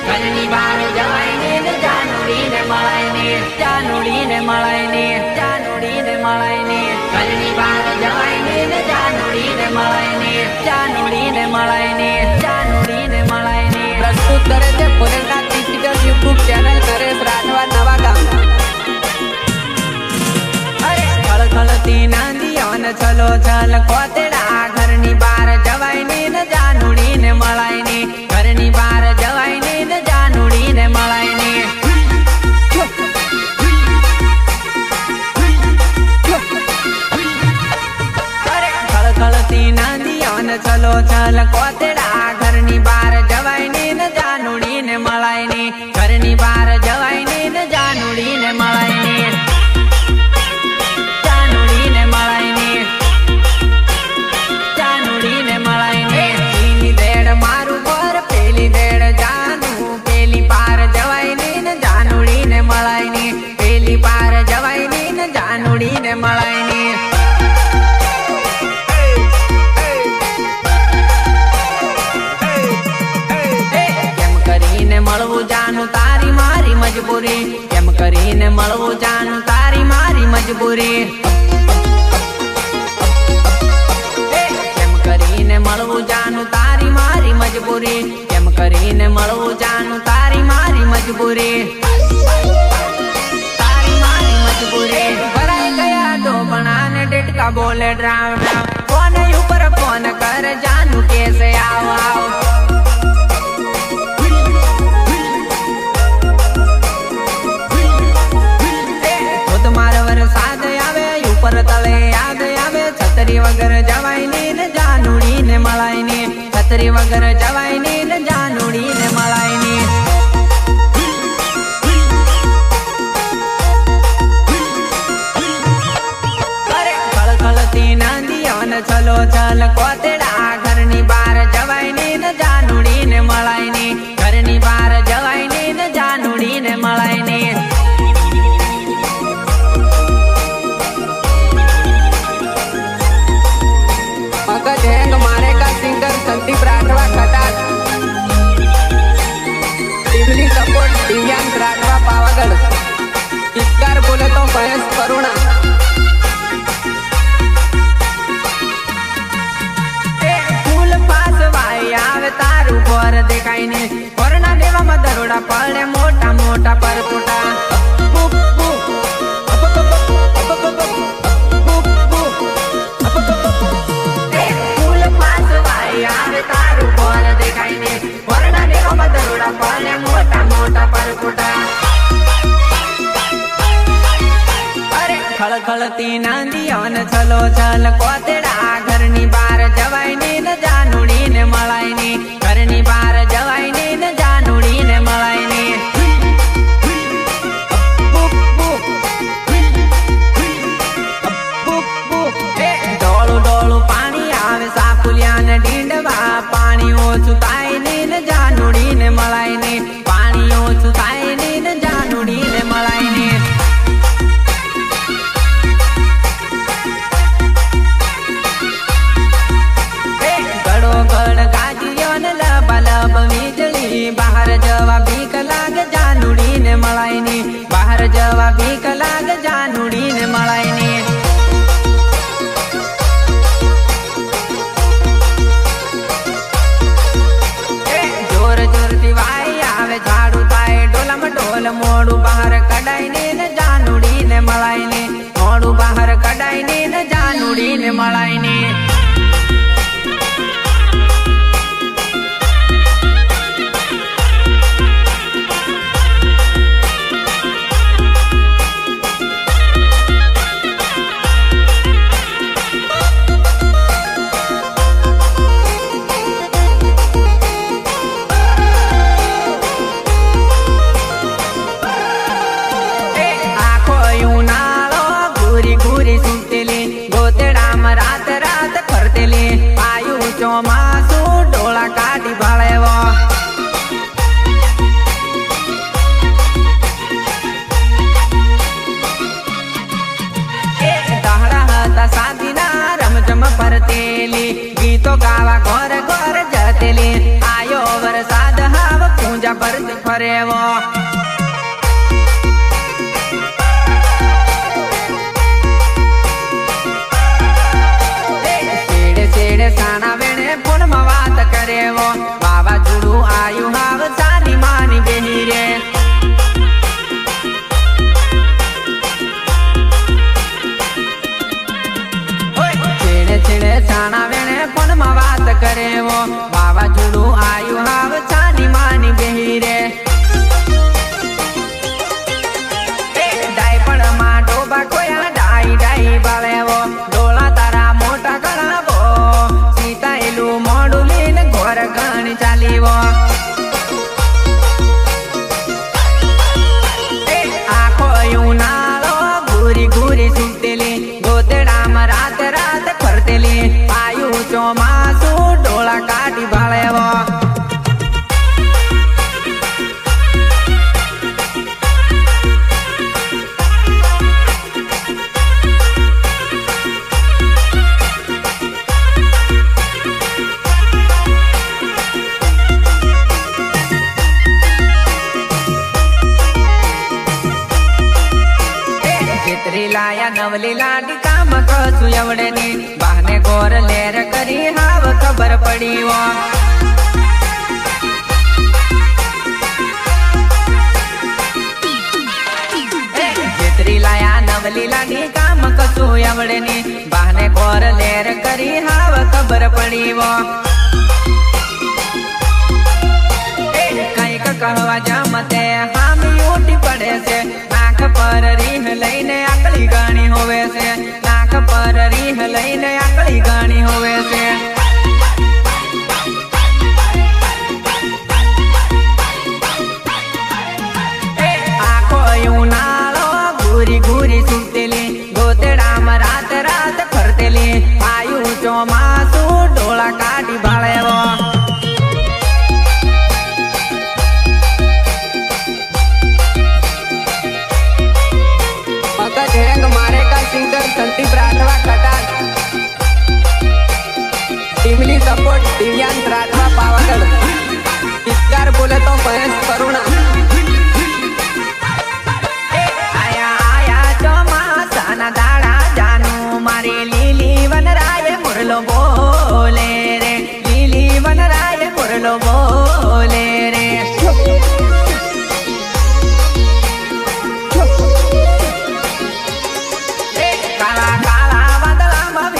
ઘરની બહાર જવાય ને જાનુડીને મળાય ને જાનુડીને મળાય ને જાનુડીને મળાય ને ઘરની બહાર જવાય ને જાનુડીને મળાય ને જાનુડીને મળાય ને જાનુડીને મળાય ને પ્રસ્તુત કરે છે ફોરેનના digital YouTube channel Naresh Rathwa નવા ગામ ખળખળતી નાંદિયોન છલો છલ કોતેડા ઘરની બહાર જવાય ને જાનુડીને મળાય ને ઘરની બહાર જવાય ને જાનુડીને મળાય ને ખળખળતી નાંદિયોન છલો છલ કોતેડા ઘરની બહાર જવાય ને જાનુડીને મળાય ને ઘરની બહાર જવાય ને જાનુડીને મળાય ને જાનુડીને મળાય ને કેમ કરીને મળવું જાનું તારી મારી મજબૂરી કેમ કરીને મળવું જાનું તારી મારી મજબૂરી કેમ કરીને મળવું જાનું તારી મારી મજબૂરી કેમ કરીને મળવું જાનું તારી મારી મજબૂરી ભરાઈ ગયા ડોબણાને ડેટકા બોલે ડ્રાવ ડ્રાવ ફોન ઉપર ફોન કર જાનું કેસે આવ આવ ખુદ માર વરસાદ આવે ઉપર તળે યાદ આવે છતરી વગર જવાય ને જાનુડીને મળાય ને છતરી વગર જવાય ને જાનુડીને મળાય ને છલો છલ કોતેડા ઘરની બહાર જવાય ને જાનુડીને મળાય ને ઘરની બહાર જવાય ને જાનુડીને મળાય ને મગજ હેંગ મારે કા સિંગર સંદીપ રાઠવા ખટાક ટીમની સપોર્ટ દિવ્યાંગ રાઠવા પાવાગઢ ચિત્કાર બોલે તો મહેશ કરુણા તારું ઘર દેખાય ને ઘરના દેવામાં દરોડા પડે મોટા મોટા પરપોટા ફૂલ પાસવાય આવે તારું ઘર દેખાય ને ઘરના દેવામાં દરોડા પડે મોટા મોટા પરપોટા અરે ખળખળતી નાંદિયોન છલો છલ કોતેડા ઘરની બહાર જવાય ને જાનુડીને મળાય ને ઘરની બહાર જવાય ને જાનુડીને મળાય ને ડોળું ડોળું પાણી આવે સાપુલિયા ને ડીંડવા પાણી ઓછું થાય ને જાનુડીને મળાય ને પાણી ઓછું થાય ને જાનુડીને મળાય ને બહાર જવા ભીખ લાગે જાનુડીને મળાય ને બહાર જવા ભીખ લાગે જાનુડીને મળાય ને જોર જોરથી વાય આવે ઝાડુ થાય ડોલામાં ડોલ મોડું બહાર કઢાય ને જાનુડીને મળાય ને મોડું બહાર કઢાય ને જાનુડીને મળાય ને ચોમાસું ડોળા કાઢી ભાળેવો દહડા હતા સાધીના રમઝમ ફરતેલી ગીતો ગાવા ઘર ઘર જતેલી આયો વરસાદ હાવ પૂંજા ભરત ફરેવો શેડે સાણા વેણે ફોનમાં વાત કરેવો વાવાઝોડું આયુ હાવ સાની માની બેહી રે છેડે સાણા વેણે ફોનમાં વાત કરેવો વાવાઝોડું આયુ હાવ સાની માની બેહી રે ડાયપણમાં ડોબા કોયા ડાઈ ડાઈ બાળેવો ડોળા તારા મોટા કરાવો સીતાયેલું મોડું લઈને ઘોર ગણી ચાલીવો આખો ઉનાળો ઘૂરી ઘૂરી સુતેલી ગોતેડામાં રાત રાત ફરતેલી આયુ ચોમાસું ડોળા કાઢી ભાળેવો લાયા નવલી લાડી કામ કશું એવડે ની બહાને ગોર લેર કરી હાવ ખબર પડી વો જેતરી લાયા નવલી લાડી કામ કશું એવડે ની બહાને ગોર લેર કરી હાવ ખબર પડી વો કઈક કહવા જમતે હામી ઉઠી પડે છે નાક પર રીહ લઈને આકલી ગાણી હોવે છે નાક પર રીહ લઈને આકલી ગાણી હોવે છે આખો ઉનાળો ઘૂરી ઘૂરી સુતેલી ગોતેડામાં રાત રાત ફરતેલી આયુ ચોમાસું ડોળા કાઢી ભાળેવો ढेंग मारे का सिंगर संदीप राठवा कटान टीमली सपोर्ट दिव्यांश राठवा पावागढ़ गीतकार बोले तो महेश करुणा आया आया ચોમાસાના દાડા જાનું મારી લીલી વનરાય મુરલો બોલે રે લીલી વનરાય મુરલો બોલે રે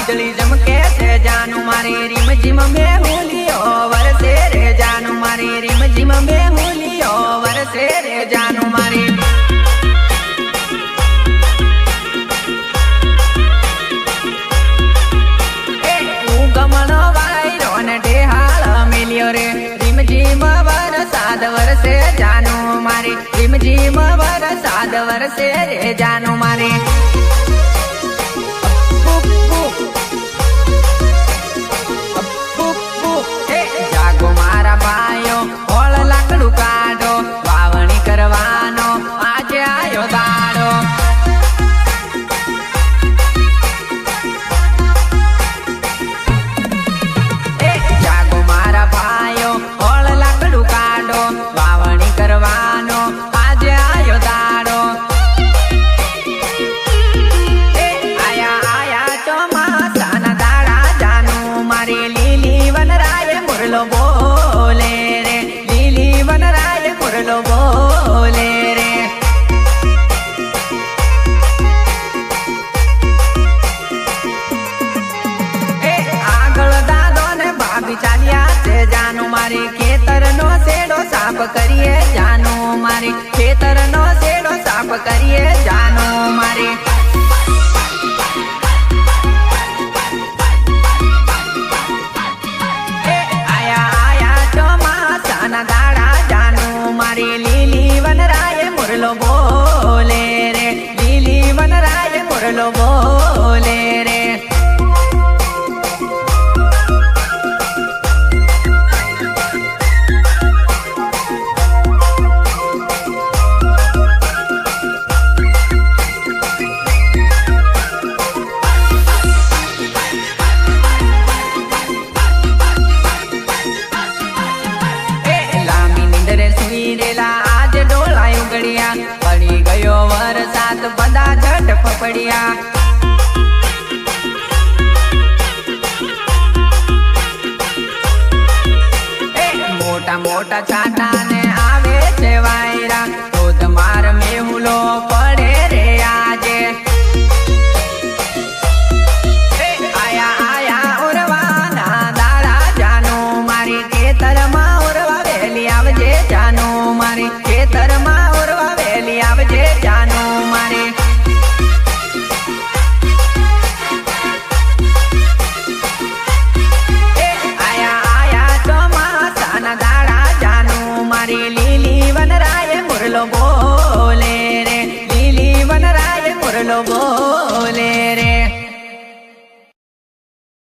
વીજળી ચમકે છે જાનું મારી રીમ જીમ મેહુલિયો વરસે રે જાનું મારી રીમ જીમ મેહુલિયો વરસે રે જાનું મારી ગમણો વાયરો ને ઢેહાળ મિલ્યો રે રીમ જીમ વરસાદ વરસે જાનું મારી રીમ જીમ વરસાદ વરસે રે જાનું મારી ભાઈઓ હોળ લાકડું કાઢો વાવણી કરવાનો આજે આયો દાડો જાગો મારા ભાઈઓ હોળ લાકડું કાઢો વાવણી કરવાનો આજે આયો દાડો આયા આયા ચોમાસાના દાડા જાનું મારી લીલી વનરાય મુરલો બોલે રે લીલી વનરાય મુરલો બોલે રે આગળ દાદો ને ભાભી ચાલ્યા છે જાનું મારી ખેતરનો શેડો સાફ કરીએ જાનું મારી ખેતરનો શેડો સાફ કરીએ જાનું મારી દાડા જાનું મારી લીલી વનરાય મુરલો બોલે રે લીલી વનરાય મુરલો બોલે રે પડ્યા મોટા મોટા છાટા ને આવે છે વાયરા તો તમાર મેહુલો પડે રે આજે આયા આયા ઉરવાના દાડા જાનું મારી ખેતરમાં ઉરવા વેલી આવજે જાનું મારી ખેતરમાં ઉરવા વેલી આવજે જાનું મારી લીલી વનરાય મુરલો બોલે રે લીલી વનરાય મુરલો બોલે